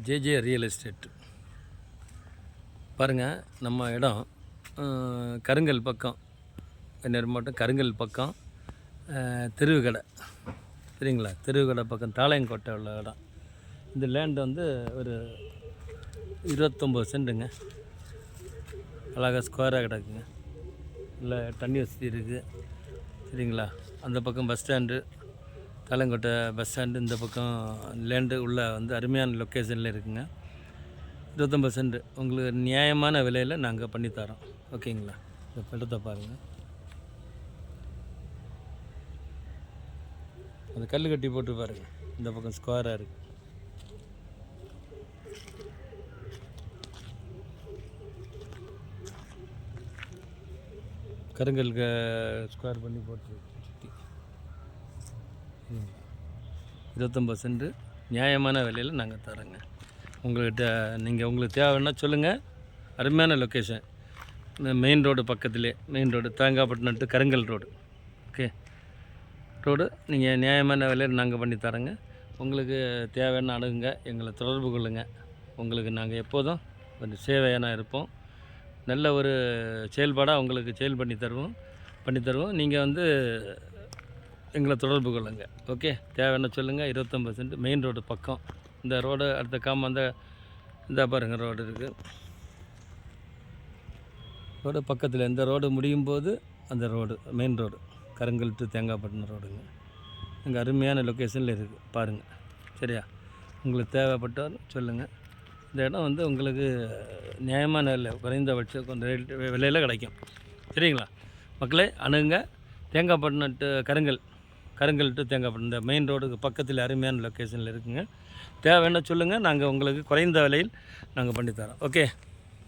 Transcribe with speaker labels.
Speaker 1: JJ real estate பாருங்கள். நம்ம இடம் கருங்கல் பக்கம், வெந்நீர் மாவட்டம் கருங்கல் பக்கம் தெருவு கடை, சரிங்களா? தெருவு கடை பக்கம் தாளையங்கோட்டை உள்ள இடம். இந்த லேண்டு வந்து ஒரு 29 சென்ட்டுங்க. அழகாக ஸ்கொயராக கிடக்குங்க. இல்லை தண்ணி வசதி இருக்குது, சரிங்களா? அந்த பக்கம் பஸ் ஸ்டாண்டு, தாளையங்கோட்டை பஸ் ஸ்டாண்டு, இந்த பக்கம் லேண்டு உள்ள வந்து அருமையான லொக்கேஷனில் இருக்குங்க. 29 சென்ட் உங்களுக்கு நியாயமான விலையில் நாங்கள் பண்ணித்தரோம், ஓகேங்களா? இந்த படத்தை பாருங்கள். அந்த கல் கட்டி போட்டு பாருங்கள். இந்த பக்கம் ஸ்கொயராக இருக்குது. கருங்கல் ஸ்கொயர் பண்ணி போட்டு சுற்றி 29 சென்ட் நியாயமான விலையில் நாங்கள் தரோங்க. உங்கள்கிட்ட உங்களுக்கு தேவைன்னா சொல்லுங்கள். அருமையான லொக்கேஷன், மெயின் ரோடு பக்கத்துலேயே, மெயின் ரோடு தேங்காய்பட்டினம் டு கருங்கல் ரோடு, ஓகே ரோடு. நீங்கள் நியாயமான விலையில் நாங்கள் பண்ணி தரோங்க. உங்களுக்கு தேவையான அணுகுங்க, எங்களை தொடர்பு கொள்ளுங்கள். உங்களுக்கு நாங்கள் எப்போதும் ஒரு சேவையான இருப்போம். நல்ல ஒரு செயல்பாடாக உங்களுக்கு செயல் பண்ணி தருவோம். நீங்கள் வந்து எங்களை தொடர்பு கொள்ளுங்க, ஓகே? தேவையான சொல்லுங்கள். 29 சென்ட் மெயின் ரோடு பக்கம். இந்த ரோடு அடுத்த இந்த பாருங்கள் ரோடு இருக்குது. ரோடு பக்கத்தில் இந்த ரோடு முடியும் போது அந்த ரோடு மெயின் ரோடு கருங்கல் டு தேங்காய்பட்டினம் ரோடுங்க. அங்கே அருமையான லொக்கேஷனில் இருக்குது பாருங்கள், சரியா? உங்களுக்கு தேவைப்பட்டால் சொல்லுங்கள். இந்த இடம் வந்து உங்களுக்கு நியாயமான விலை, குறைந்தபட்ச விலையில் கிடைக்கும், சரிங்களா? மக்களே அணுகுங்க. தேங்காய்பட்டினம் டு கருங்கல் டு தேங்காய்பட்டினம் இந்த மெயின் ரோடுக்கு பக்கத்தில் அருமையான லொக்கேஷனில் இருக்குங்க. தேவைன்னா சொல்லுங்கள். நாங்கள் உங்களுக்கு குறைந்த விலையில் நாங்கள் பண்ணித்தரோம், ஓகே?